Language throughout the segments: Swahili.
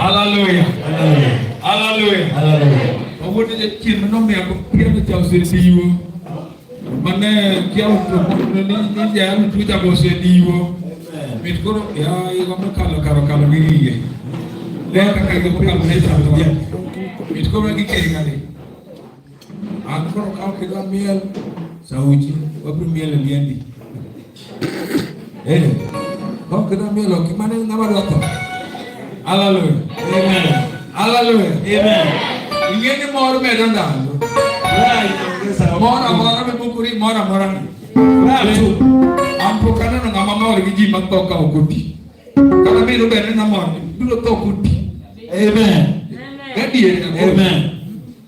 Hallelujah. Hallelujah. Hallelujah. wote je kin no me ko pia cha se diwo mane kia ni ya mtu ta bo se diwo mitkoro ya iko kalo ngiye leka ka ko kalo ne ta mitkoro ngike ngale akoro ka ke miel sauti wapi miel liendi kau kena miel gimana nama doa haleluya amen haleluya amen ingene moro medan dando mora me bukuri mora tu ampo kana na mama ori giji matoka okuti kana me robe na moro dulo to okuti amen gadi amen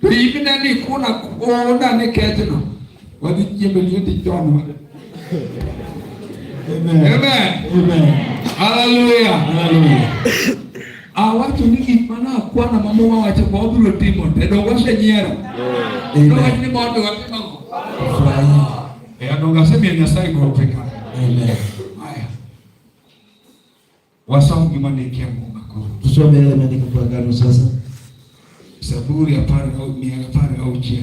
to ibina ni kuna ona ne ketno wadi jembeli ti jonma amen amen haleluya haleluya watu niki mana kwa na mama wacha kwa obro timo edo wase nyiera ndo wajini mondo watima furahi ndo ngase mia Nyasaye go peka amen haya wasau gimane kia Mungu ko tusome ile maandiko kwa agano sasa Zaburi ya pare au chia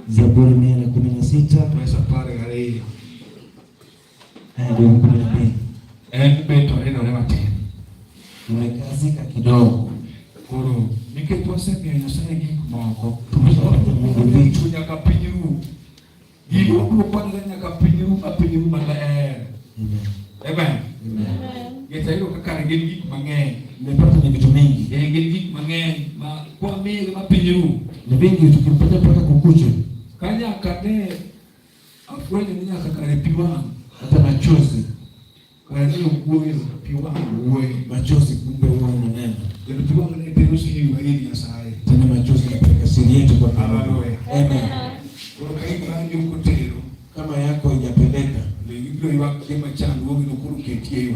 Zaburi 116 pesa pare gale ndio 12 beto neno lema tena umekazika kidogo koro niketwa sema Nyasaye gikmoko Mungu vitu nyaka pinyiru hiyo kwa nyaka pinyiru malae amen yeta hiyo kakare gik mang'eny nimepata ni vitu mingi gik mang'eny ma kwa mimi mapinyiru ni vingi tukimpata paka kukuche kanya kade afwenye ni nyaka kare piwa hata machozi kwa hiyo nguo piwa nguo machozi kumbe huwa unanena ndio piwa ni perusi hii wa hili ya saa tena machozi yanapeleka siri yetu kwa haleluya amen kwa hiyo ukotero kama yako haijapeleka ndio iwa kema changu wewe unukuru ketie hiyo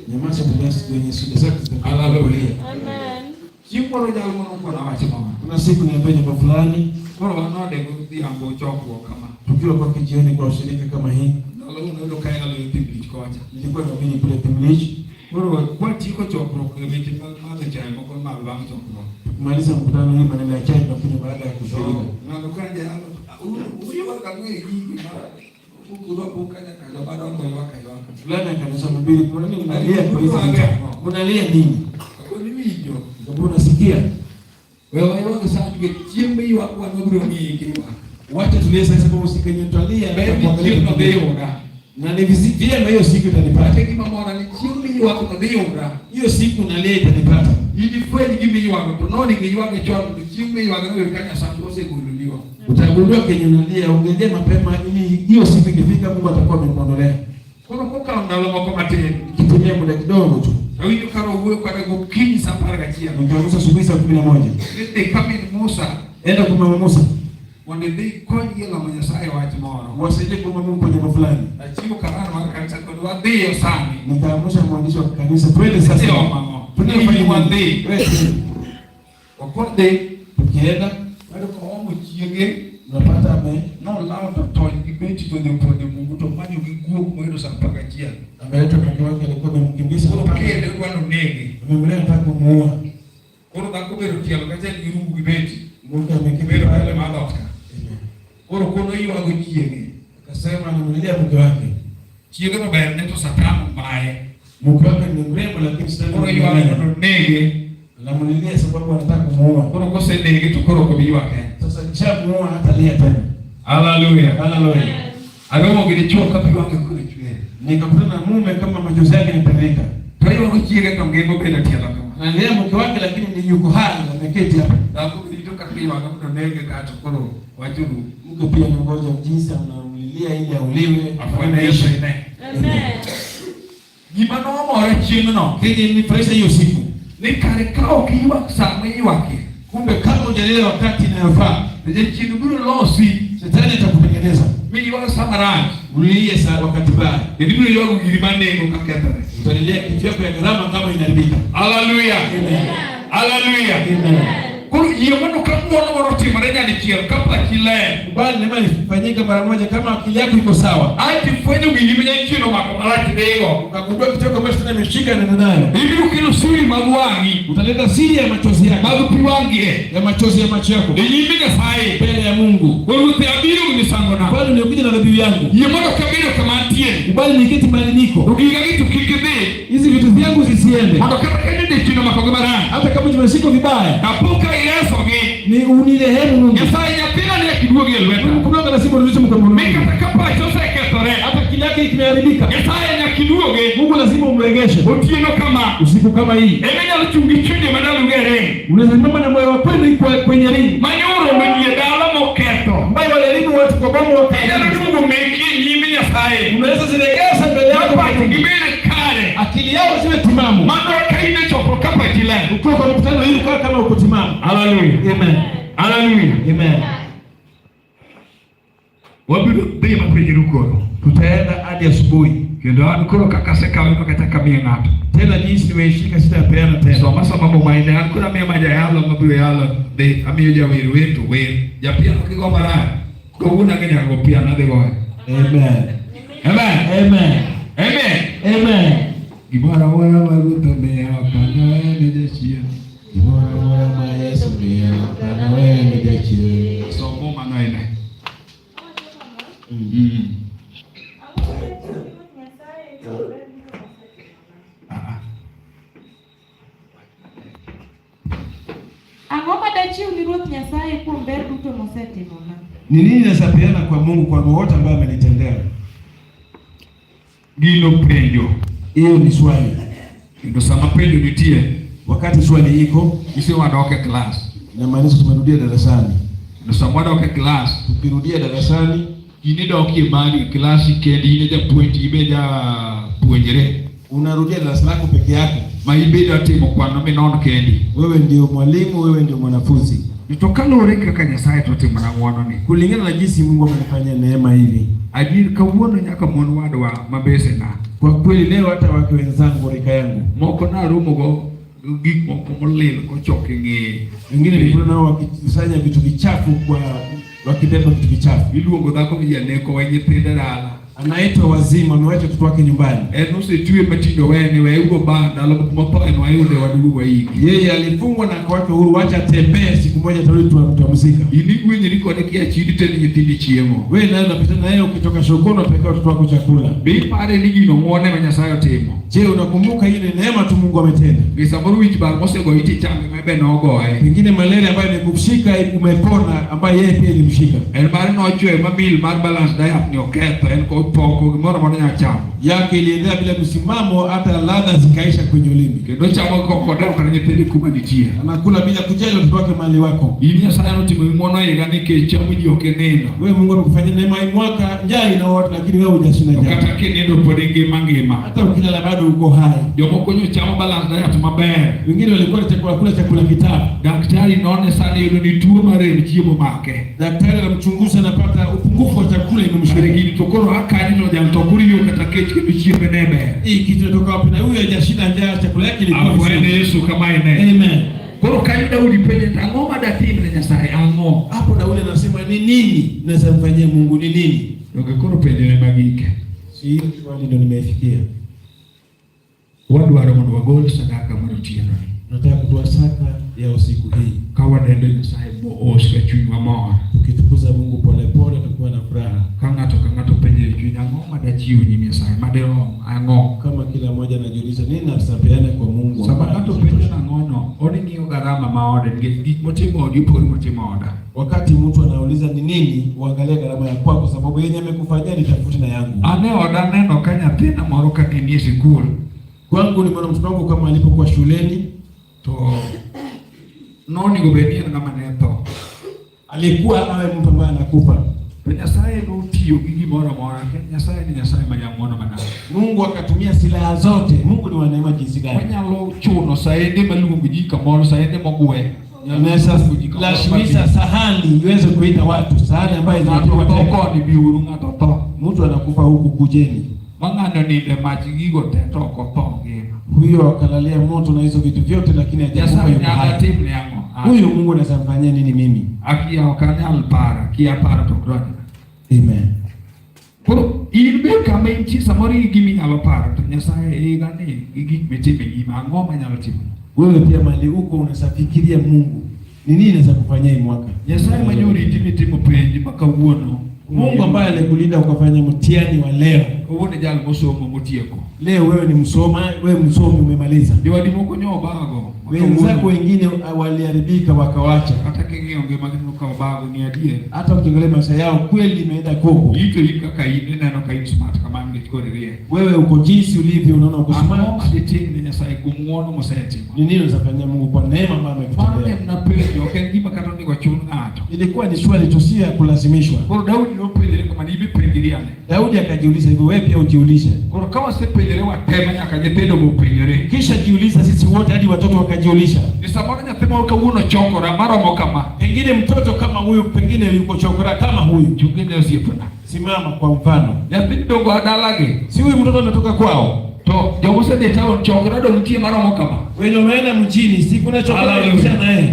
nyamaza tunasi kwenye shida zako haleluya amen Jimbo jalo mko na wacha mama. Kuna siku niambia nyumba fulani, bora wanade kudia ambo choko kama. Tukiwa kwa kijioni kwa ushirika kama hii. Nalo ndio kaya leo English kwa acha. Nilikuwa na mimi kule English. Bora kwa tiko choko kwa mimi mama chai mko na mama choko. Kumaliza mkutano hii maneno ya chai tunafanya baada ya kushirika. Na ndokaje huyo kama hii ukuro bukanya kaza baada ya moyo wake wako. Fulani kanisa mbili kwa nini unalia kwa hizo vitu? Unalia nini? Kwa nini hiyo? Unasikia wewe wewe sasa chimbe hiyo kwa nobro nyingi wacha tulie sasa kwa usikenye twalia kwa kuangalia na ni vizivia na hiyo siku itanipata kama mwana ni chimbe hiyo kwa nobro hiyo siku nalia itanipata hivi kweli chimbe hiyo kwa tunaona ni hiyo kwa chimbe hiyo kwa kanya sana ose kurudiwa utagundua kenye unalia ongezea mapema ili hiyo siku ikifika Mungu atakuwa amekuondolea kwa kuka ndalo kwa matendo kitumia muda kidogo tu hiyo karo wewe kwa ndio kinyi safari kachia nikaanza asubuhi saa 11 ndio kama ni Musa enda kwa mama Musa wande konye la Nyasaye wa timoro wasaidie kwa Mungu kwenye fulani achimu karana wa kanisa kwa ndio sana nikaamsha mwandishi wa kanisa twende sasa mama tunafanya mwande kwa kwende tukienda bado kwa omo chienge unapata ame no lao to toy debate to the Mungu to mani ukiguo kumwendo sampaka chia ameleta mke wake alikuwa amemkimbiza kwa kile kwa nege amemleta kumuua kwa sababu kwa kia lokaje irungu debate Mungu amekimbiza pale maadofka kwa kono hiyo agojiege akasema anamlilia mke wake chiege no berne to satana mbaye mke wake ni mrembo lakini sasa kwa hiyo nege anamlilia sababu anataka kumuua kwa kwa sasa nege tukoro kwa bibi wake sasa chamuua hata lia tena haleluya haleluya aromo gilichoka piwange kule chwe nikakutana na mume kama machozi yake yanatiririka kwa hiyo kujiega kama ngemo bila tiala kama na leo mke wake lakini ni yuko hai ameketi hapa na kulitoka piwa kama ndege katukoro wajuru mke pia ngoja jinsi anamlilia ili auliwe afanye Yesu ine amen jimano mora chini no kile ni pressure hiyo siku ni kale kao kiwa sama hiyo wake kumbe kama hujaelewa wakati inayofaa ndio chini bure losi shetani atakutengeneza mimi wala samarani uliye sana wakati baya ndio ile yangu gilimane kwa kakata utaendelea kitu yako ya gharama kama inaharibika haleluya amen haleluya amen Kwa hiyo mwana kamuona waroti marenya ni kiel kapa kile. Kubali neema ifanyike mara moja kama akili yako iko sawa. Akifanya ungilimenya kino makomalati dego. Ukagundua kitoko ambacho tena imeshika neno nayo. Hivi ukilo siri maguangi, utaleta siri ya machozi yako. Magupi wangi ya machozi ya macho yako. Nilimiga sai mbele ya Mungu. Wewe utabiru unisango na. Bali nikuja na dhabihu yangu. Yemona kabiro kama atie. Kubali niketi mahali niko. Ukiga kitu kikebe. Hizi vitu vyangu zisiende. Hata kama kende kino makogomara. Hata kama tumeshika vibaya. Napoka ileso ni unirehemu Mungu. Yesaya nyapira ni kidogo yelweta. Mungu kunoga na simu ndio mkono Mungu. Mika takapa chose ketore. Hata kile yake kimeharibika. Yesaya nyakidogo Mungu lazima umregeshe. Utieno kama usiku kama hii. Emenya luchungichunge madalu gere. Unaweza simama na moyo wako kwenye ringi. Manyoro mwenye dala moketo. Mbaya wale elimu watu kwa bomo wakaenda. Mungu mengi nyimi ya sai. Unaweza zilegeza mbele yako kwa ngibele kale. Akili yao ziwe timamu. Mambo kaine choko kapa kile. Ukiwa kwa mkutano hii kwa kama uko timamu. Hallelujah. Amen. Hallelujah. Amen. Wabiru bima kwenye rukoro. Tutaenda hadi asubuhi. Kendo anukoro kakaseka wiko kataka miengato. Tena jinsi nimeshika sitapeana tena. So masa mambo maine anukura miemaja yalo mabiru yalo. De amiyoja wiru wetu wiru. Japia nukigo maraya. Koguna kenya ngopia na degoe. Amen. Amen. Amen. Amen. Amen. Gibara wala maruta mea kana nijeshia. Gibara wala ma Yesu mea kana nijeshia. So moma noine. Angoma dachi uliruth Nyasaye kwa mber duto mosetimona. Ni nini nasapeana kwa Mungu kwa wote ambao amenitendea? Gino penjo. Hiyo ni swali. Ndio sama penjo nitie. Wakati swali iko, isi wadoke class. Inamaanisha tumerudia darasani. Ndio sama wadoke class. Tukirudia darasani, ini doki mali klasi kendi ile ja point ibeja puenjere. Unarudia darasa lako peke yako. Maibeja timo kwa nami non kendi. Wewe ndio mwalimu, wewe ndio mwanafunzi. Nitokalo reka kanya sai tote mwana mwono ni. Kulingana na jinsi Mungu amenifanyia neema hivi. Ajiri kawono nyaka mwono wadu wa mabese na. Kwa kweli leo hata wake wenzangu rika yangu. Moko na rumo go gik moko molelo ko choke nge. Wengine nilikuwa nao wakikusanya vitu vichafu kwa wakibeba vitu vichafu. Iluongo dhako vijaneko wenye tenda dala. Anaitwa wazimu, amewacha mtoto wake nyumbani. Enuse tuwe matindo wene ugo banda alo kumopa eno ayude wadugu wa hiki. Yeye alifungwa na akaweka huru, wacha tembee siku moja tarudi tutamzika. Ili kwenye liko nekia chini tena nyitindi chiemo. Wewe naye unapita na yeye ukitoka sokoni unapeleka watoto wako chakula. Bi pare ligi no muone Nyasaye temo. Je, unakumbuka ile neema tu Mungu ametenda? Bisabaru wiki bar mose go iti change mebe no go ai. Pengine malaria ambayo imekushika umepona, ambayo yeye pia ilimshika. En bar no chwe mamil mar balance diet ni oketo en ko poko gimoro mwana chamo. Yake iliendelea bila msimamo, hata ladha zikaisha kwenye ulimi. Kendo chamo ko kodao kana nyepende kuma nitia. Anakula bila kujali mtoto wake mali wako. Ili Nyasaye no timo mwono yega nike chamu ji okeneno. Wewe Mungu amekufanyia neema hii mwaka njaa ina watu, lakini wewe hujashinda njaa. Ukata kenendo podenge mangema. Hata ukilala bado uko hai. Jomo konyo chamo balance diet maber. Wengine walikuwa kula chakula kitamu. Daktari naone sana yule ni tuo mare chiemo make. Daktari anamchunguza, anapata upungufu wa chakula imemshiriki. Tokoro akani no jam tokuri yo kata kechi kibichie nebe. Hii kitu kutoka wapi? Na huyu hajashinda njaa, chakula yake ilikuwa. Bwana Yesu kama ine. Amen. Kwa kaida Daudi penye ngoma datim na Nyasaye ango. Hapo Daudi anasema ni nini naweza mfanyia Mungu, ni nini? Ngekoro penye magike. Si swali ndio nimefikia. Wadu waromo wagol sadaka marutia no. Nataka kutoa saka ya usiku hii. Kawa nende Nyasaye bo oswe chunywa moa. Tukitukuza Mungu pole pole tutakuwa na furaha. Kangato penye chunya ngoma dachiu nyimi Nyasaye madero ango. Kama kila mmoja anajiuliza nini nasapeana kwa Mungu. Sabato penye na ngono. Oni niyo garama maode gik motimo yupo motimo oda. Wakati mtu anauliza ni nini, uangalie gharama ya kwako, sababu yeye amekufanyia ni tofauti na yangu. Ane oda neno kanya tena moroka ni sikuru. Kwangu nimeona mtoto wangu kama alipokuwa shuleni to noni gobenia na maneto. Alikuwa awe mtu ambaye anakufa. Nyasaye no tiyo gigi mora Nyasaye ni Nyasaye mayamono mana. Mungu akatumia silaha zote. Mungu ni wa neema jinsi gani? Wanyalo chuno saende malungu jika moro saende mogwe. Nyanesa lazimisa sahani iweze kuita watu. Sahani ambayo zinatoka toko ni biuru ngatoto. Mtu anakufa huku kujeni. Mangano ni de machigigo toko tonge. Huyo akalalia moto na hizo vitu vyote, lakini hajakufa yuko hai. Huyu Mungu anafanyia nini mimi? Akia wakanyal para, kia para to grad. Amen. Koro ilbe kama inchi samori gimi nyalo para to Nyasaye gani gigi metime gima ngoma nyalo timo. Wewe pia mali huko unasafikiria Mungu ni nini anaweza kufanyia hii mwaka? Nyasaye manyori timo penji mpaka uono. Mungu ambaye alikulinda ukafanya mtihani wa leo. Uone jalo mosomo motieko. Leo wewe ni msoma, wewe msomi umemaliza. Ndio walimoko nyobago. Wenzako wengine waliharibika wakawacha. Hata kingi ongema kwa bago ni adie. Hata ukiangalia maisha yao kweli imeenda koko. Ito kaini na kaini smart kama ngechikorerie. Wewe uko jinsi ulivyo unaona uko smart. Aditini Nyasaye kumuona mosayati. Ni nini unafanyia Mungu kwa neema ambayo amekutendea? Fanya mnapejo kengi makatoni kwa chunu ngato. Ilikuwa ni swali tusia kulazimishwa. Kwa Daudi nopelele kama nibi pengiriane. Daudi akajiuliza hivyo, wewe pia ujiulize. Kwa kama sepelele wa tema akajetendo mpengere. Kisha jiuliza sisi wote hadi watoto wakajiuliza. Ni sababu nyasema ukauna chokora mara mokama. Pengine mtoto kama huyu pengine yuko chokora kama huyu. Jungine usiyepona. Simama kwa mfano. Yapi dogo adalage. Si huyu mtoto anatoka kwao. To jomose de town chokora do mtie mara mokama. Wewe umeenda mjini, si kuna chokora sana eh.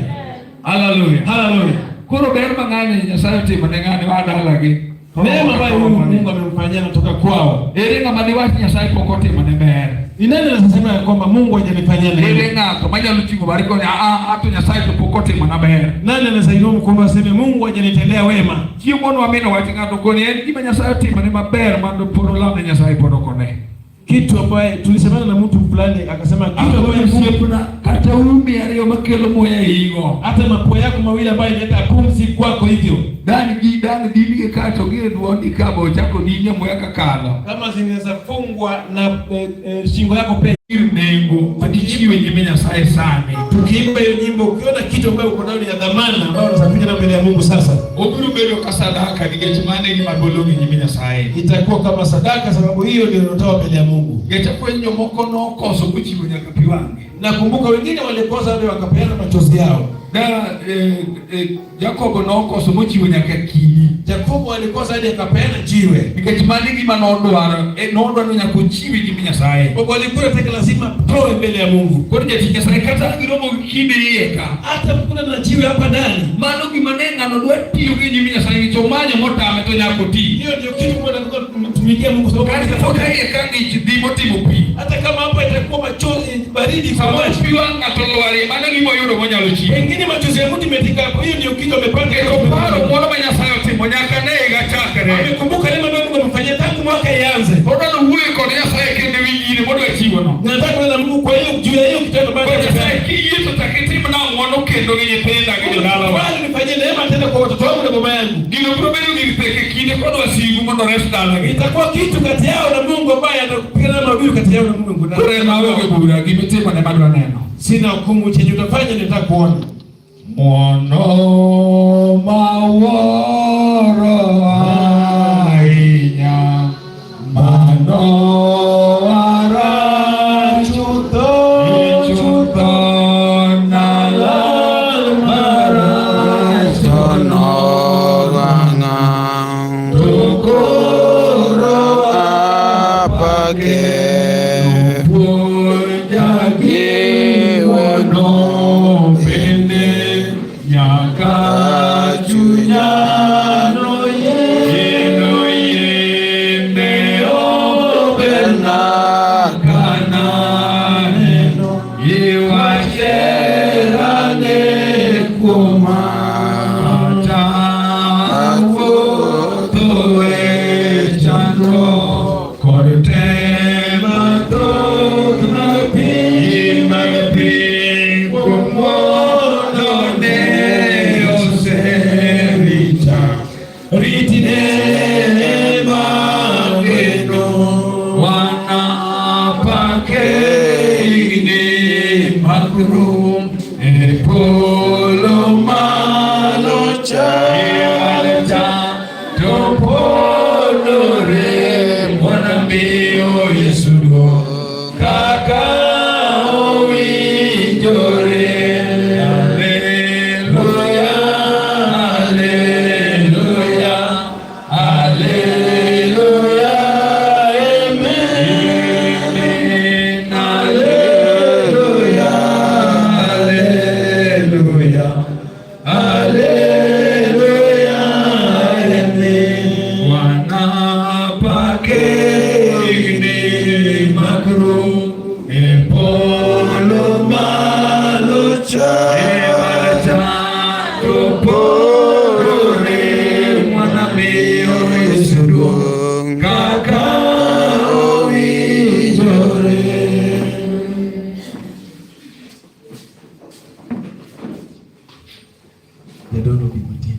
Hallelujah. Hallelujah. Kuro berma ngani Nyasaye tema ngani wadalage. Neema ambayo Mungu amemfanyia kutoka kwao. Erenga madiwati Nyasaye kokote manember. Ni nani anasema kwamba Mungu hajanifanyia nini? Erenga kamaja lutingo bariko hatu Nyasaye kokote manaber. Nani anasaidia mkono aseme Mungu hajanitendea wema? Kimono amena watinga dogoni kima Nyasaye tema ni maber mando poro la Nyasaye podokone. Kitu ambaye tulisemana na mtu fulani akasema kitu ambaye kuna kata umi aliyo makelo moya higo. Hata mapua yako mawili ambayo inaleta pumzi kwako hivyo. Dani dini kato gile duoni kabo chako ninya moya kakalo. Kama zinaweza fungwa na shingo yako pe nengo madichiwe nyime Nyasaye sana. Tukiimba hiyo nyimbo ukiona kitu ambayo uko nayo ni ya dhamana ambayo unasafiri na mbele ya Mungu sasa. Obiru bero kasadaka nigechimane ni magologi nyime Nyasaye. Itakuwa kama sadaka sababu hiyo ndio inatoa mbele ya Mungu. Gecha kwenye moko no koso kuchiwe nyakapi wange. Nakumbuka wengine walikosa ndio wakapeana machozi yao. Jacobo no koso mochiwe nyakakini. Jacobo alikosa hadi akapeana jiwe. Nigechimane ni manodwara nodwara nyakuchiwe nyime Nyasaye. Baba alikuwa teka lazima toe mbele ya Mungu. Kwa nini Nyasaye kata giromo kinde yeka. Hata mkuna na jiwe hapa ndani. Mano gimanenga no dwati yugi nyime Nyasaye chomanya mota ametonya koti. Hiyo ndio kitu kwa nataka kumtumikia Mungu sababu katika foka yeka ni chidimo timupi. Hata kama hapa itakuwa machozi baridi kwa macho piwanga tolwari mano gimo yoro monya lochi. Pengine machozi ya mtu imetika hapo. Hiyo ndio kitu amepanga. Paro mwana Nyasaye timonyaka nega chakare. Amekumbuka lema Mungu amefanyia tangu mwaka ianze. Bora uwe kwa Nyasaye kende wingine modo achiwa no. Nataka na Mungu kwa hiyo juu ya hiyo kitendo bado Nyasaye kiyeto takitima na mwana kendo ngenye penda ngenye dala. Bali nifanyie neema tena kwa watoto wangu na mama yangu. Ndio problemu ni peke kile kwa wasigu modo rest dala. Itakuwa kitu kati yao na Mungu ambaye atakupigana mabiru kati yao na Mungu. Kwa na wewe bura kimetema na bado neno. Sina hukumu chenye utafanya nitaka kuona. Mono mawara ainya mano ara chuto na la mara sono ganga tukoro apage pujagi wono Room and pull on my Haleluya, amen. Wanapake ini makro epolo malucha ebacha tupore mwanameo esudung kakao ijore. Yadono bimuti.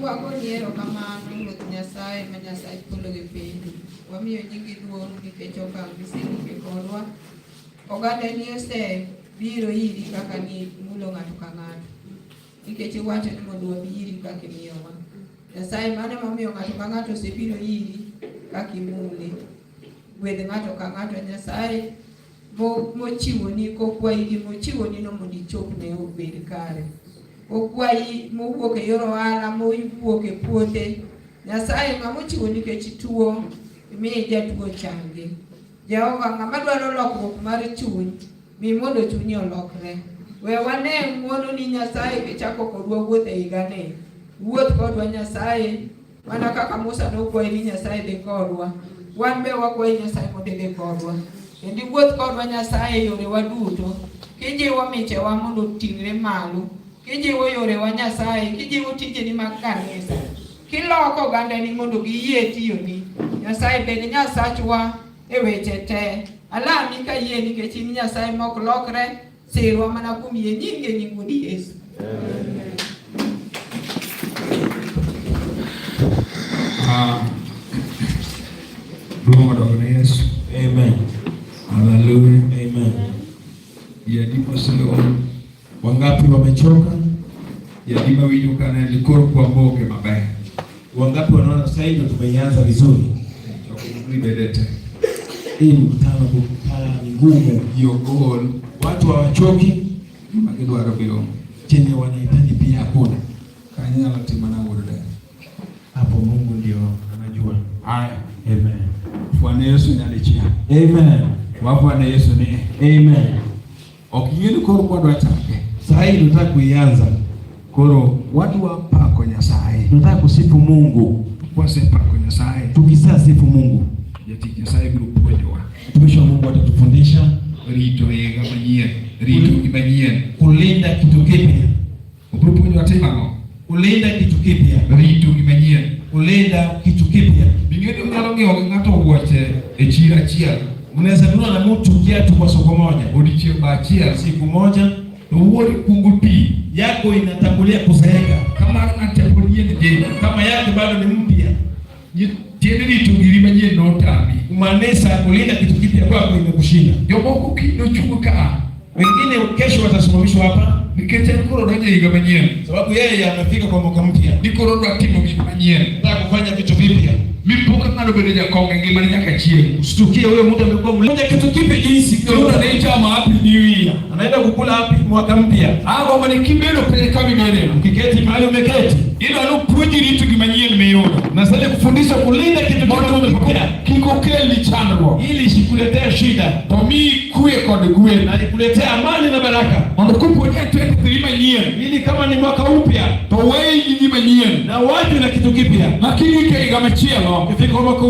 Wakoniero kamano Ruoth Nyasaye ma Nyasaye polo gi piny, wamiyo nyingi duong' nikech okang' miseluonge korwa. Oganda ni osebiro iri kaka ni mulo ng'ato ka ng'ato, nikech iwacho ni mondo wabi iri kaka imiyowa. Nyasaye mano momiyo ng'ato ka ng'ato osebiro iri kaka imule. Gwedh ng'ato ka ng'ato Nyasaye mochiwoni kokwayi gi mochiwoni no mondo ichopne obed kare. Okwayi mowuok e yor ohala, mowuok e puothe, Nyasaye ng'amochiwo nikech tuo, imiye jatuo changi. Jehova ng'ama dwaro lokruok mar chuny, mi mondo chunyi olokre. We wane ng'wono ni Nyasaye kichako kodwa wuoth e higani. Wuoth kodwa Nyasaye, mana kaka Musa nokwayi ni Nyasaye dhi kodwa. Wan be wakwayi Nyasaye mondo idhi kodwa. Kendi wuoth kodwa Nyasaye yorewa duto. Kijiwo michewa mondo ting're malo. Kijiwo yorewa Nyasaye, kijiwo tijeni mag kanisa. Kiloko ogandani mondo giyie tiyoni. Nyasaye bed Nyasachwa e weche te. Alami ka yie nikech in Nyasaye mok lokre, sirwa mana kuom yie nyinge nyingudi Yesu. Duomo dogo Yesu. Amen. Hallelujah. Amen. Yadipo sio Wangapi wamechoka? yadima winyo kana likoro kwa mboge mabaya. Wangapi wanaona sasa hivi tumeanza vizuri? Bedete. Hii mkutano ni ngumu. Yogol Watu hawachoki, magedwaro bio. chenye wanahitaji pia hakuna. Kanya latima na urode. Hapo Mungu ndio anajua. Haya. Amen. Bwana Yesu nyalichia. Amen. Bwana Yesu ni. Amen. Okiyeni koro kwadwa chake. Sasa hivi tunataka kuianza. Koro watu hapa kwa Nyasaye. Tunataka kusifu Mungu. Kwa sepa kwa Nyasaye. Tukisasifu Mungu, Yati Nyasaye grupu wedewa. mtumishi wa Mungu atatufundisha Rito ega manyien. Rito kimanyien. kulinda kitu kipya. Grupu ni watima. Kulinda kitu kipya. Rito kimanyien. Kulinda kitu kipya. Bingine unalonge ngato uwache echira chia. Unaweza kununua na mtu kiatu kwa soko moja. Odichio bachia Siku moja uwori kungupi yako inatangulia kuzeeka. kama anatembulie ni Kama yako bado ni mpya. tiende litungiri manyien no tabi. Kumaanisha kulinda kitu kipya kwako imekushinda. Jomoko kido chuka. Wengine kesho watasimamishwa hapa Nikete koro doje iga manyien. sababu yeye amefika kwa mwaka mpya. Nikoro ndo atimo gik manyien. Nataka kufanya vitu vipya. Mipuka ng'ano bende jakonge ngimane nyaka chieng'. Usitukie huyo mtu amekuwa mmoja kitu kipi jinsi Ndio anaichama happy new year. anaenda kukula happy mwaka mpya. Hapo mane kimbelo pele kama ngene. Ukiketi mahali umeketi. Ilo anapuji vitu kimanyeni meona. Na sasa kufundisha kulinda kitu kimoja umepokea. Kikokeli chandro. Ili isikuletee shida. Tomi kuwe kode kuwe Na ikuletee amani na baraka. Mondo kuponya twetu kimanyeni. Ili kama ni mwaka mpya, To wei kimanyeni. na watu na kitu kipya. Lakini kama chielo. Ukifika mwaka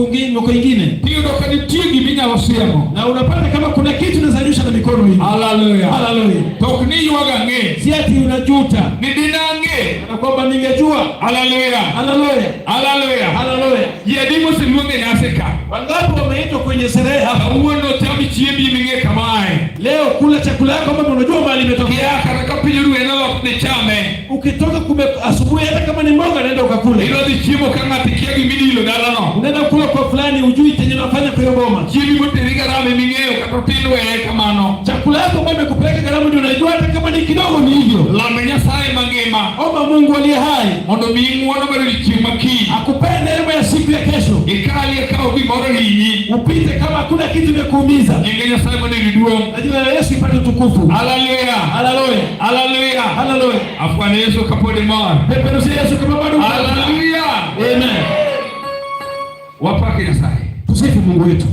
mwingine. Hiyo ndo kanitiegi minyalo siemo. Na unapata kama kuna kitu unazalisha na mikono hii. Hallelujah. Hallelujah. Tokni yuaga nge. Si ati unajuta. Ni dinange. Na kwamba ningejua. Hallelujah. Hallelujah. Hallelujah. Hallelujah. Yedimo siluonge nyaseka. Wangapi wameitwa kwenye sherehe hapa? Uono tami chiembi minge kamae. Leo kula chakula yako kama unajua mahali imetokea. Kata kapiru enalo ni chame. Ukitoka asubuhi hata kama ni mboga naenda ukakula. Ilo di chimo kama tikia gimidi ilo dalano. Unaenda kula kwa fulani ujui chenye nafanya kwa hiyo boma. Chimi mutirika rame mingeo katopilo kamano. Chakula yako ambayo imekupeleka gharama ndio unajua hata kama ni kidogo ni hivyo. Lamenya sai mangema. Omba Mungu aliye hai. Mondo mingu wana bari chima ki. Akupende neema ya siku ya kesho. Ikali akao bimoro hii. Upite kama hakuna kitu kimekuumiza. Ingenya sai mane riduo. Na jina la Yesu ipate utukufu. Hallelujah. Hallelujah. Hallelujah. Hallelujah. Afwan Yesu kapode mar. Peperusi Yesu kama bado. Hallelujah. Amen. Wapake ya sai. Tusifu Mungu wetu.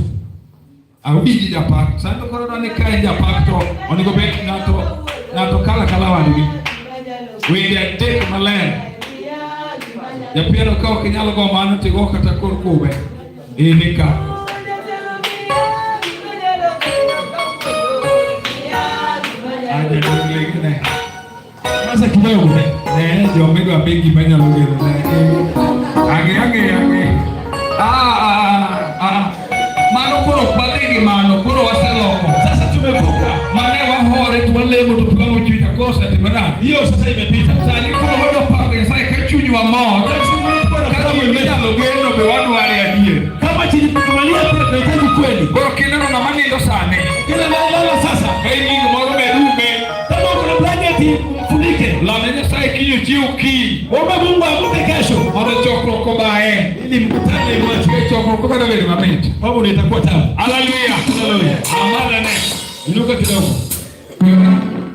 Awiji japak. Sando korona ni kai japak to. Onigo bet nato kala wadi. Wende adek malen. Japiero kao kinyalo go mano tigo kata kor kube. Inika. Aje ngene. Sasa kidogo Ne jomigo abegi banyalo gero ne. Age. Mano koro badegi mano koro waseloko. sasa tumevuka. Mane wahore tuwalemo tuplamo chunya kosa timana. Hiyo sasa imepita. Sani koro wado pake sai kachunyu wa mo. Kama mmenyalo geno be wadu wale adie. Kama chini tukumalia pia tunahitaji kweli. Koro kineno na mani ndo sane. Kila lala sasa. Hey ni moro merume. Kama kuna blanket mfunike. La menye sai kiyo chiu ki. Omba Mungu akupe kesho. Ode chokro kobae. Ili mkutane mwache. Chokro kobae vile mameti. Mambo ndio itakuwa tamu. Hallelujah. Hallelujah. Amana ne. Inuka kidogo.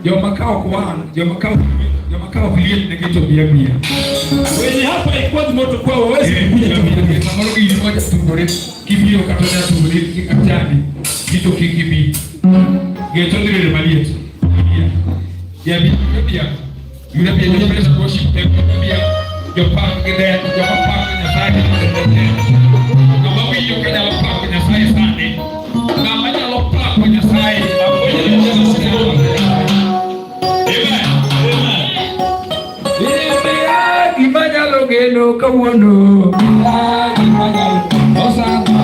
Yo makao kuwana. Yo makao kulie negeto bia. Wenye hapa ilikuwa moto kwa wawezi kuja tu. Samaro hii moja tumbore. Kibio katona tumbore kikatani. Kito kikibi. Geto ndile maliet. Ya bia. Yule pia ni praise worship pia. Yo pa ngede, yo pa nyasani. Kama hiyo kanya lo pa nyasani sana. Kama ya lo pa nyasani. Imanyalo geno kawuono. Imanyalo osama.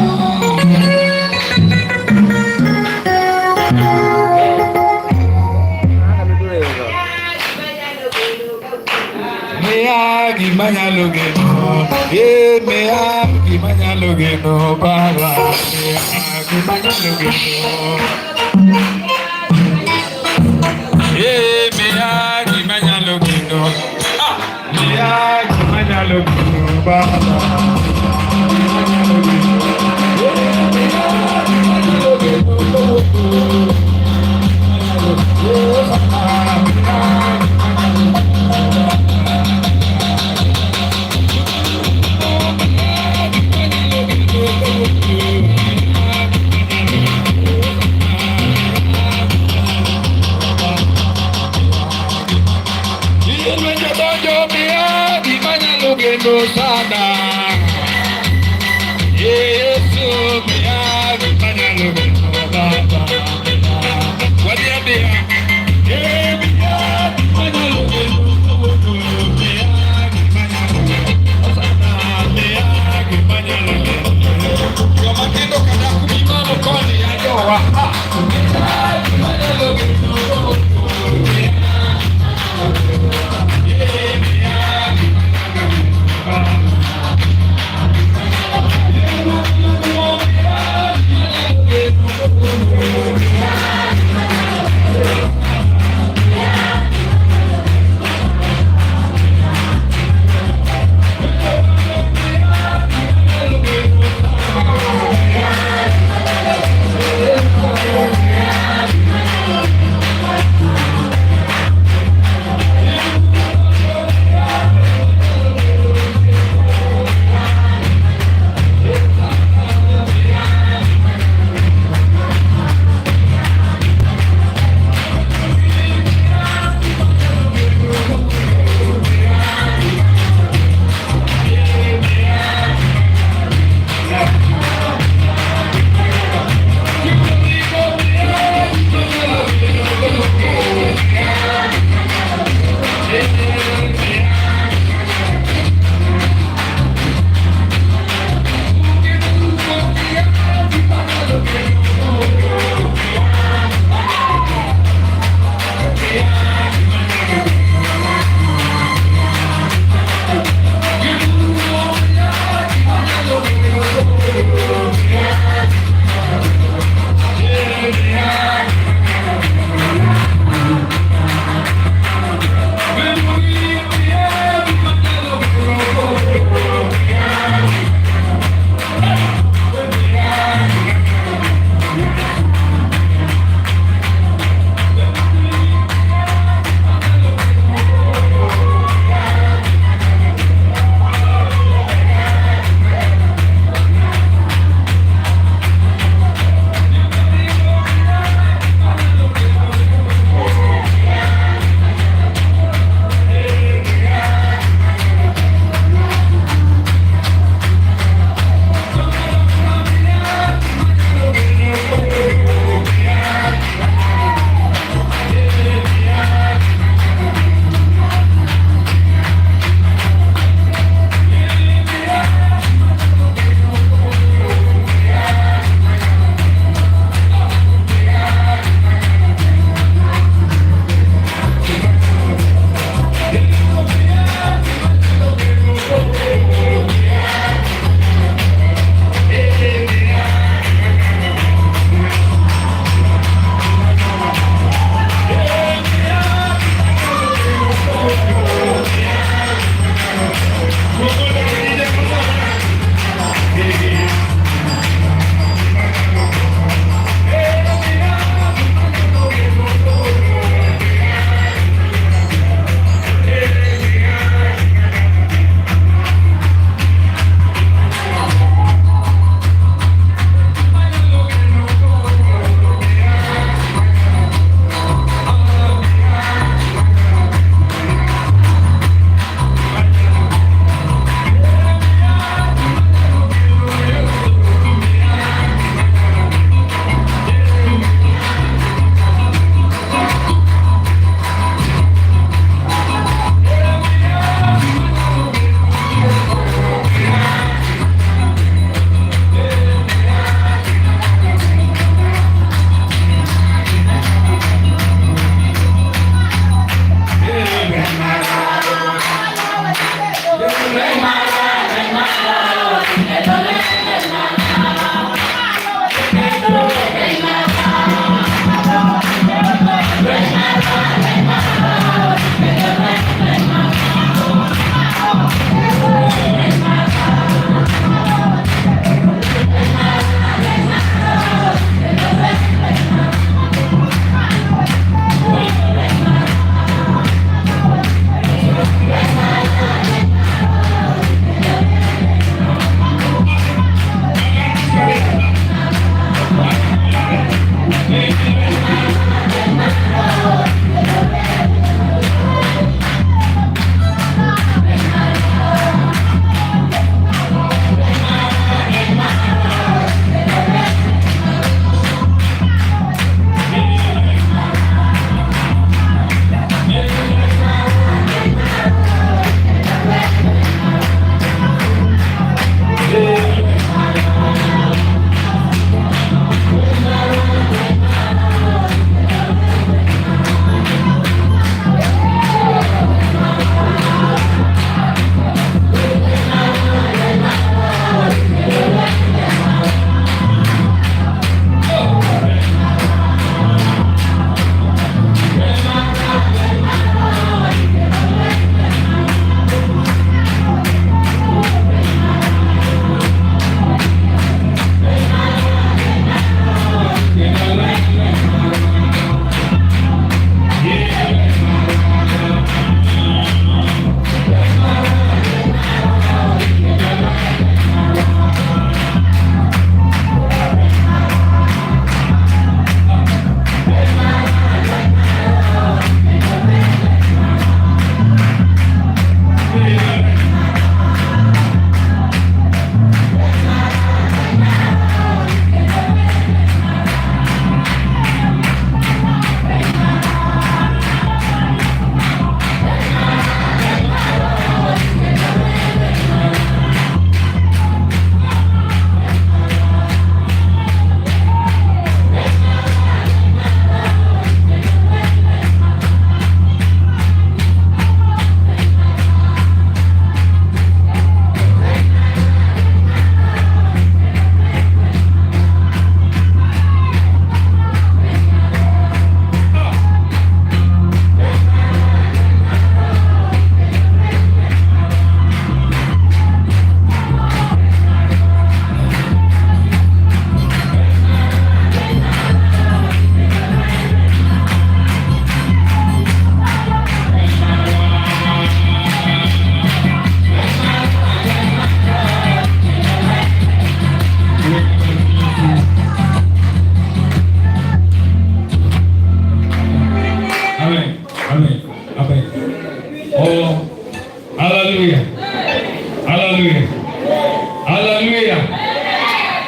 Imanyalo geno, imanyalo geno, baba. Imanyalo geno. Imanyalo geno. Imanyalo geno, baba. Sana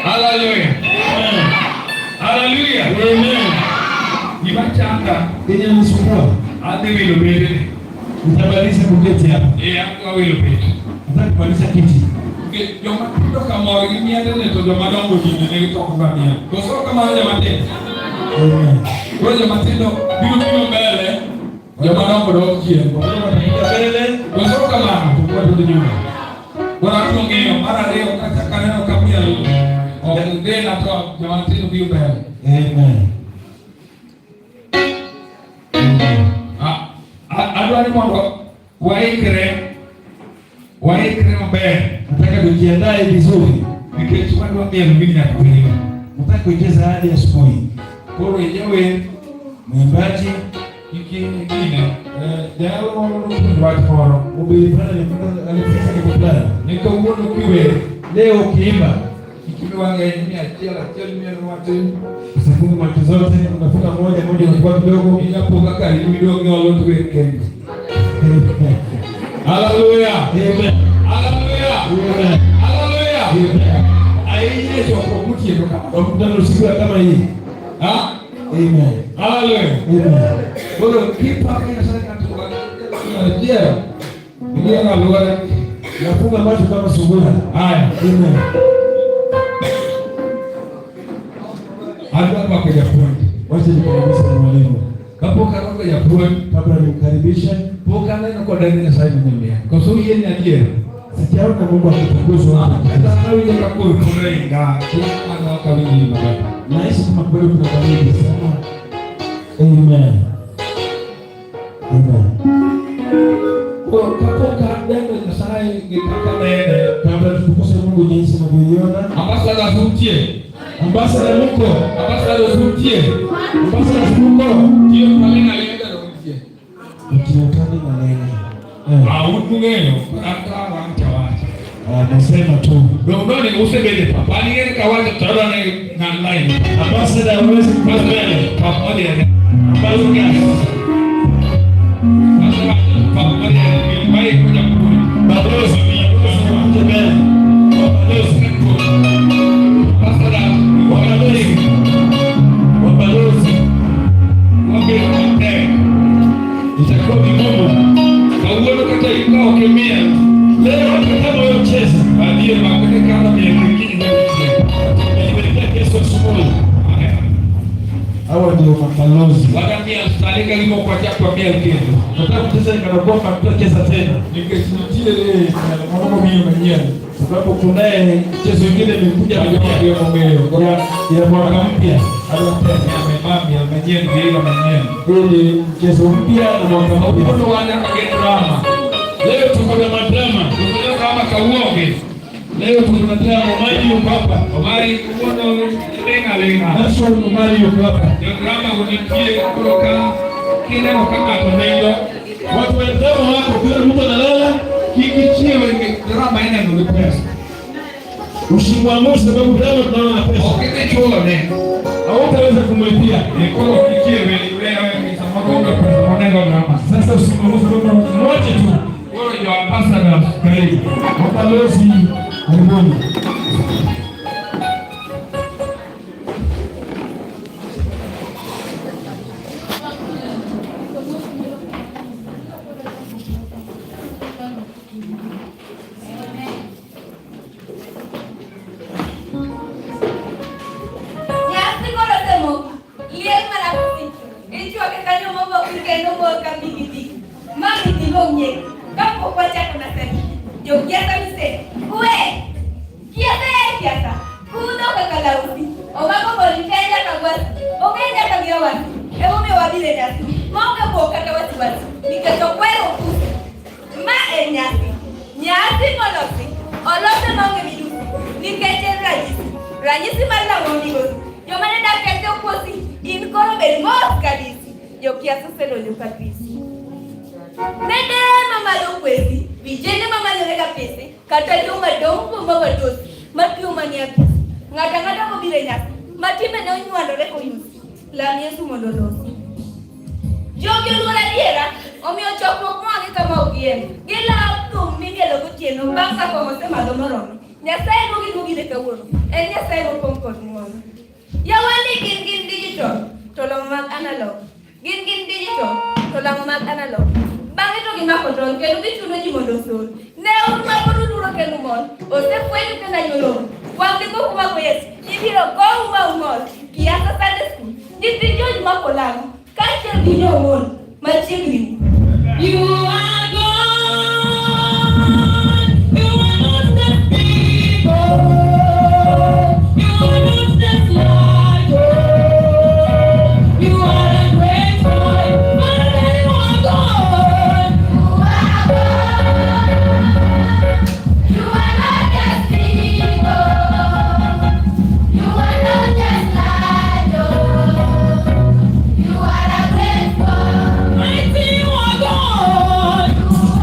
Hallelujah. Hallelujah. Amen. Ibachanga. Kenya msukua. Hadi wilo bede. Utabadilisha kuketi hapa. Hapo wilo bede. Nataka kubadilisha kiti. Joma kutoka mwa gini ya dene to joma dongo jini ni kutoka kumania. Koso kama wale matendo. Amen. Wale matendo bilo mbele. Joma dongo do kie. Wale watakuja mbele. Koso kama Tukua tu nyuma. Wana tuongeo mara leo kaka kaneno kamia leo. Ndena to joma matendo bilo mbele. Amen. Adwani mwako waikre mbele. Nataka kujiandae vizuri. Nikichukua ndio mimi na kuelewa. Nataka kuicheza hadi asubuhi. Kwa yenyewe Mwimbaji nyingine jalo watu foro. ubiri alifika kukutana. Niko uone kiwe Leo ukiimba ikiwa wangenyia chela watu usifunge macho zote, unafunga moja unakuwa kidogo. inapoka karibu kidogo ngalo tuweke. Hallelujah. Amen. Hallelujah. Amen. Hallelujah. Amen. Aiye kwa kutie toka. Mkutano siku kama hii. Ah? Amen. Hallelujah. Amen. Bora kipa kana sana tuka. Ndio. Ndio na lugha. Nafunga macho kama sungura. Haya. Amen. Hata kwa ya point. Wacha nikaribishe mwalimu. Kapo karoga ya point. Kabla nimkaribishe, Poka neno kwa ndani na sasa mwenyewe. Kwa sababu yeye ni aliye. sijaona Mungu akitukuzwa hapa. Hata nawe ile kwa kurenga. Kama na kawili mabaya. Naishi kama kweli kuna baridi sana. Amen. Amen. Kwa kapo ndani na sasa ngekaka mbele. Kabla tutukuse Mungu jinsi tunavyoiona. Ambassador Zutie. Ambassador Luko. Ambassador Zutie. Ambassador Luko. Ndio mnalenga lenga ndio. Ukiotani na neno. Unungeno aka wantawacha. Nasema tu. Ndio usebele papa. Ni yeye kawaza tara na line. Ambassador hawezi kupata mbele. Papa ile. Ambassador. Sasa papa ile mai kuja kuni. Balozi kuja mbele. Balozi. Sasa Wabalozi. wabele Itakuwa vigumu. kauona kata ikao kemia. Leo kama wewe mcheza. Baadhi makone kama miakini Nimepeleka kesho asubuhi. Hawa ndio mabalozi. wakamia salika limo kwa chapa mia kendo. Nataka kucheza ikanakuwa tutacheza tena. Nikesitie ile mambo mimi mwenyewe. Sababu kunaye mchezo mwingine imekuja Ya mwaka mpya. Mami amenyeni bila mwenyewe. Ili mchezo mpya na mwaka mpya. Ndio wana kageni drama. Leo tuko na madrama. Ndio kama kauoge. Leo tuko na drama Mario hapa. Omari kuona lenga. National Mario hapa. Ndio drama unikie kutoka kile kama tonendo. Watu wenzao wako kila mtu analala. Kikichie wengi drama ina ndio pesa. Usimwamue sababu drama tunaona pesa. Okete chole. Hautaweza kumlipia. Niko kikiwe wewe sababu ndio pesa mwanangu drama. Sasa usimwamue sababu mmoja tu. Wewe ndio ambassador karibu. Mabalozi karibuni. Ranyisi mar lamo migosi. Joma ne dak kete oposi. In koro bed mos kabisi. Jokiasu sedonjo kabisi. Nende mamalo kwesi. Vijende mamalo rega pese. Kata joma dongo mawadosi. Matiyo mania pese. Ngata mobile nyasi. Matime ne onyuandore koyusi. Lam Yesu mondo losi. Jogi oluora diera. Omiyo chokruok mwagi kama ogien. Gila thum migelo gotieno. Bang' ka komo osemalo moromo. Nyasaye mogi de kawuono. En Nyasaye mopong kod ng'uono. Yawani gin digital to lamo mag analog. Gin digital to lamo mag analog. Bang'e to gimako tol kendo gichuno ji mondo osol. Ne urwako duduro kendo mon. Osefwenyo kendo anyuolo. Wandiko kumako Yesu. Ibiro go umol. Kiasa Sunday school. Nyithi George mako lamo. Kaachiel gi jomon machiegni. You are God. You are not the people. You are not the light. You are a great boy. But you are God. You are not just people. You are not just light. You are a great boy. Mighty you are God. You are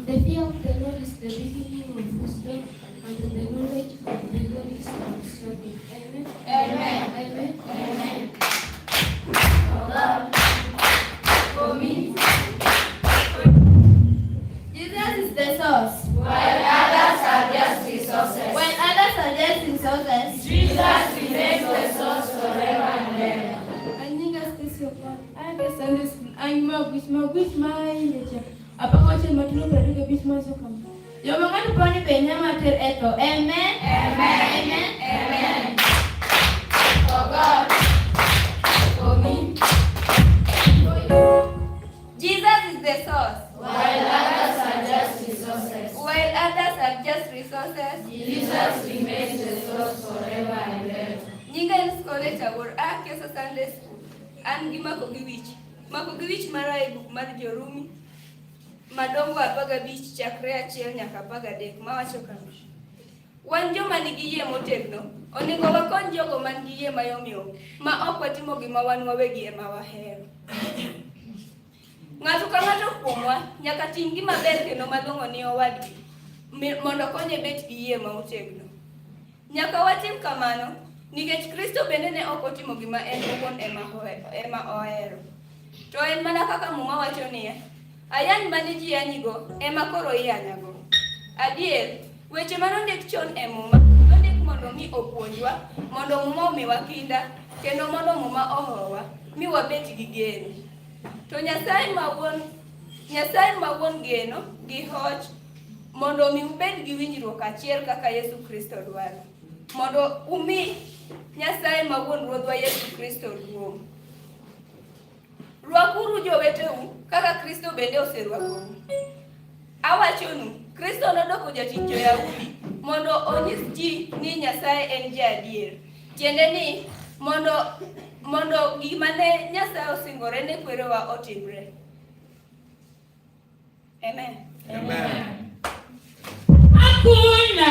The fear of the Lord is the beginning of wisdom, and the knowledge of the Lord is understanding. Amen. Amen. Amen. Amen. For me, Jesus is the source, while others are just resources. When others are just resources, Jesus remains the source forever and ever. I think that's this your plan. I guess Sunday school. I'm with my nature. Apa kau cuma dulu berada di bisma sokam? Jangan lupa ni penya mater eto. Amen. Amen. Amen. Amen. For God, for me, for you. Jesus is the source, While others are just resources. while others are just resources. Jesus remains the source forever and ever. Nyinga ni skole chawor kesa Sunday school. An gi mako gi wich mara e buk mar Jorumi. Madongo 15 chakre 1 nyaka 13 mawacho kama: wan joma nigi yie motegno onego wakony jogo man gi yie mayomyom ma ok watimo gima wan wawegi ema wahero. Ng'ato ka ng'ato kuomwa nyaka tim gima ber kendo malong'o ni owadgi mondo konye bet gi yie ma otegno. Nyaka watim kamano nikech Kristo bende ne ok otimo gima en owuon ema ohero. To en mana kaka Muma wacho niya, ayany mane ji yanyigo ema koro iyanyago. Adier, weche manondik chon e Muma nondik mondo mi opuonjwa, mondo Muma omiwa kinda, kendo mondo Muma ohowa mi wabet gi geno. To Nyasaye ma wuon geno gi hoch mondo mi ubed gi winjruok achiel kaka Yesu Kristo dwaro, mondo umi Nyasaye ma wuon Ruodhwa Yesu Kristo duong'. Rwakuru joweteu kaka Kristo bende oserwakou. Awachonu, Kristo nodoko jatich jo-Yahudi mondo onyis ji ni Nyasaye en ja-adier. Tiende ni mondo gima ne Nyasaye osingore ne kwerewa otimre. Amen. Amen. Hakuna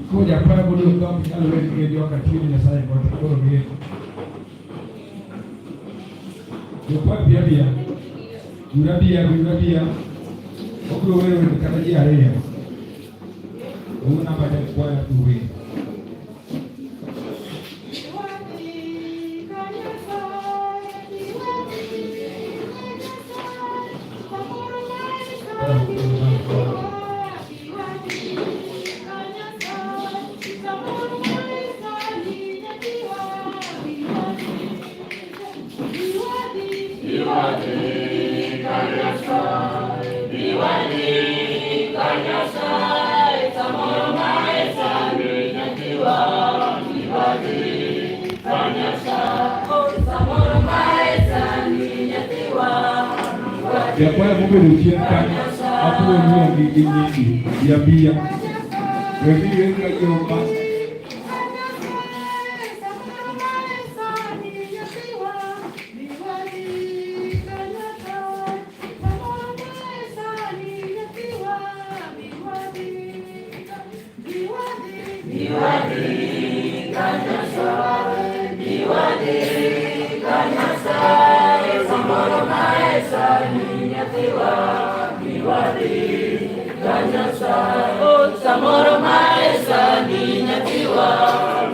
Kuja para kudu kau kalau wewe ndio wakati ni sasa kwa koro ni. Kwa bia. Urabia. Okuro wewe nikarajia leo. Una baada kwa tuwe. Ya kwa Mungu ulicheka hapo ni nyingi ya bia. Wewe wengi kiomba. Samoro maesa niña tiwa,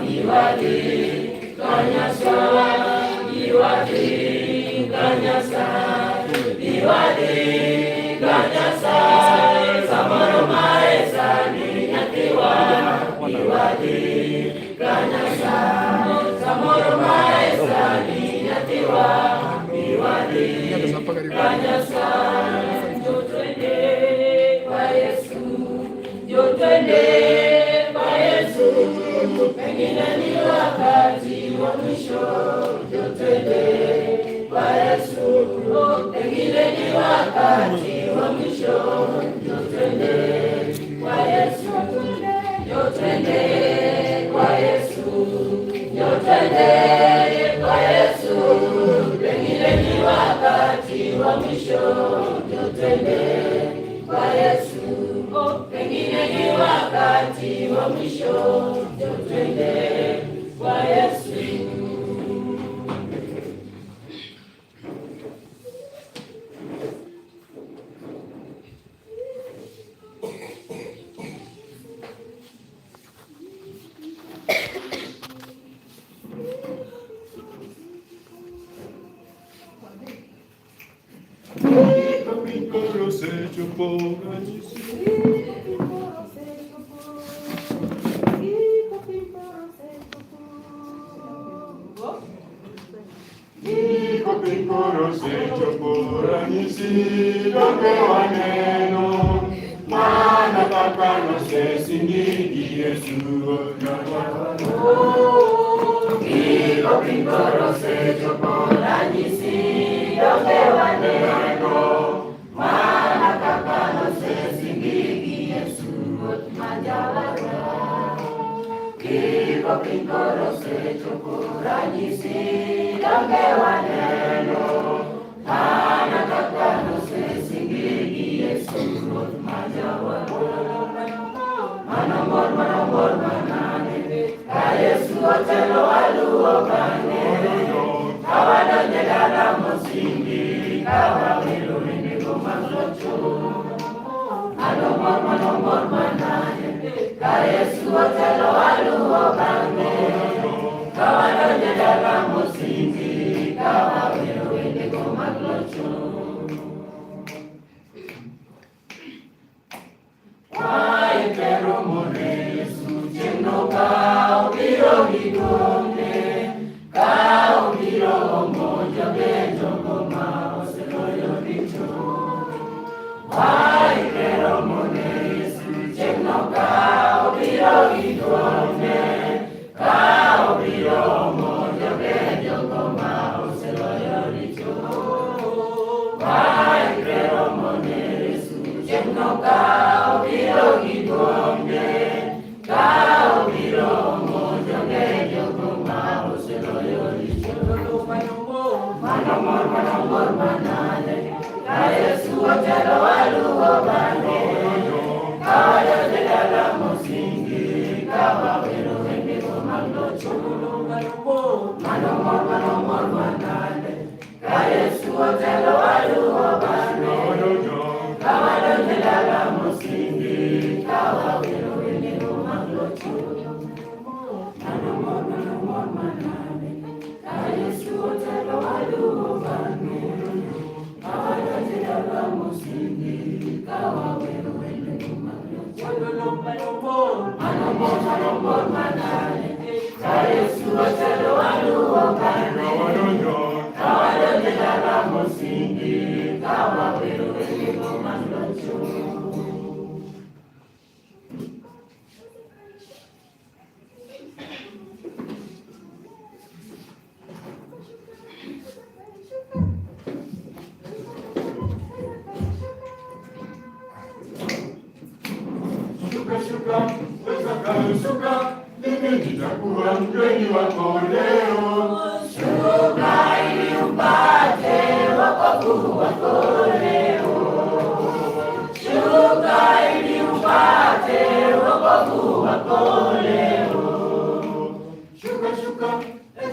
miwadi, kanyasa, miwadi, kanyasa, miwadi, kanyasa, samoro maesa niña tiwa, miwadi, kanyasa, samoro maesa niña tiwa, miwadi, kanyasa, twende kwa Yesu, pengine ni wakati wa mwisho. Twende kwa Yesu, pengine ni wakati wa mwisho. Twende kwa Yesu, twende kwa Yesu, twende kwa Yesu, pengine ni wakati wa mwisho. Twende kwa Yesu, pengine ni wakati wa mwisho. Twende kwa Yesu. Piccolo seggio poganisi. Piccolo seggio poganisi, dove vaneno, mana takano se sinigi Yesu piccolo seggio poganisi, dove vaneno, mana takano se sinigi Yesu majawara. Piccolo seggio poganisi, dove vaneno, mana takano se sinigi Yesu majawara. Manomor manane, ka Yesu otelo aluokane, kawado nyedala mosingi, kawawilo nigo maglocho. Manomor manane, ka Yesu otelo aluokane, kawado nyedala mosingi, kawawilo nigo maglocho. Pero mone Yesu cheno kao biro higone, kao biro moja bejo goma oseloyo dicho. Pero mone Yesu cheno kao biro higone, Shuka, mimi nitakuwa mgeni wako leo. Shuka ili upate wokovu wako leo. Shuka ili upate wokovu wako leo. Shuka, shuka,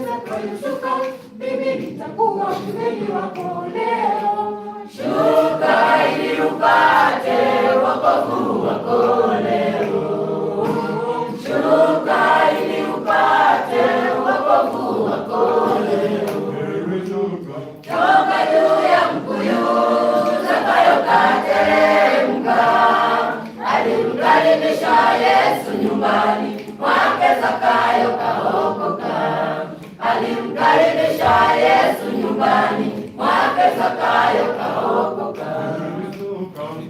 Zakayo shuka, mimi nitakuwa mgeni wako leo. Shuka ili upate wokovu wako leo. Shuka ili upate wokovu wako leo. Toka juu ya mkuyu Zakayo kateremka, alimkaribisha Yesu nyumbani mwake. Zakayo kaokoka, alimkaribisha Yesu nyumbani mwake. Zakayo kaokoka.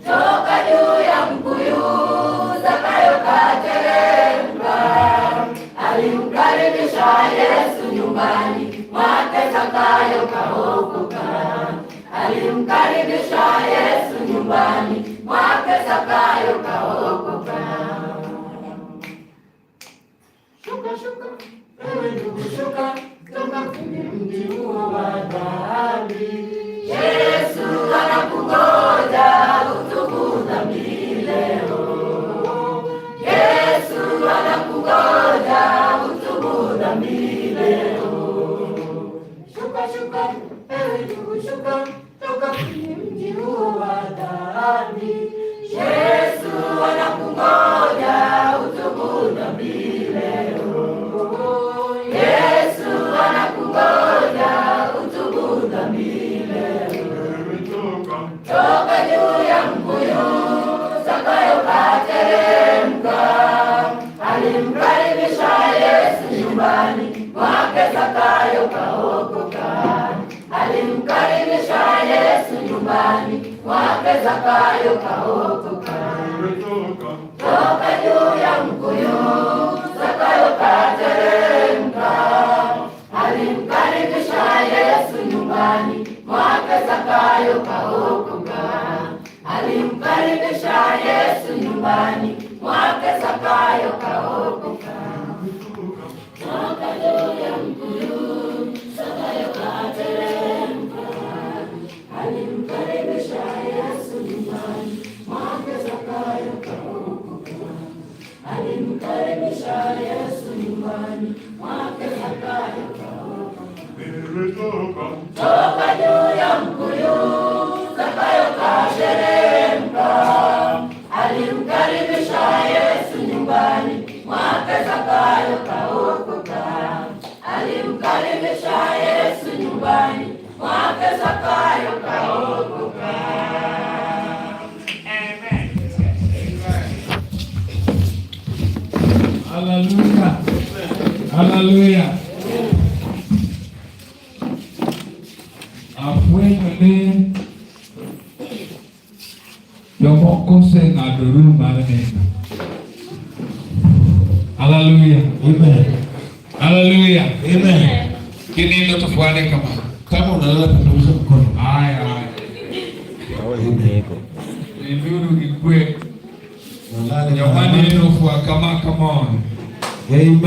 Toka juu ya mkuyu Zakayo kateremka, alimkaribisha Yesu nyumbani mwake. Zakayo kaokoka, alimkaribisha Yesu nyumbani mwake. Zakayo kaokoka. Shuka, shuka, ewe ndugu shuka, toka kwenye mji huo wa dhambi. Yesu anakungoja utubu dhambi leo. Yesu anakungoja utubu dhambi leo. Shuka, shuka, ewe ndugu shuka, toka kwenye mji huo wa dhambi. Yesu anakungoja utubu dhambi leo. Yesu anakungoja utubu dhambi leo. Toka juu ya mkuyu Zakayo kateremka, alimkaribisha Yesu nyumbani mwake. Zakayo kaokoka, alimkaribisha Yesu nyumbani mwake. Zakayo kaokoka. Toka juu ya mkuyu Zakayo kateremka, alimkaribisha Yesu nyumbani mwake. Zakayo kaokoka, alimkaribisha Yesu nyumbani mwake. Zakayo kaokoka. Toka juu ya mkuyu Zakayo kateremka, alimkaribisha Yesu nyumbani mwake. Zakayo kaokoka, alimkaribisha Yesu nyumbani mwake. Zakayo kaokoka. Toka juu ya mkuyu Zakayo kateremka, alimkaribisha Yesu nyumbani mwake. Zakayo kaokoka, alimkaribisha Yesu nyumbani mwake. Zakayo kaokoka. Hallelujah. Hallelujah. Afueni yomoko se ng'aduru mar neno. Hallelujah. Amen. Hallelujah. Amen. Kinindo tufuane Kama unaweza kupunguza mkono. haya. Amen. Ninduru kikwe. Nalale Jamani neno fuwa come on. Amen.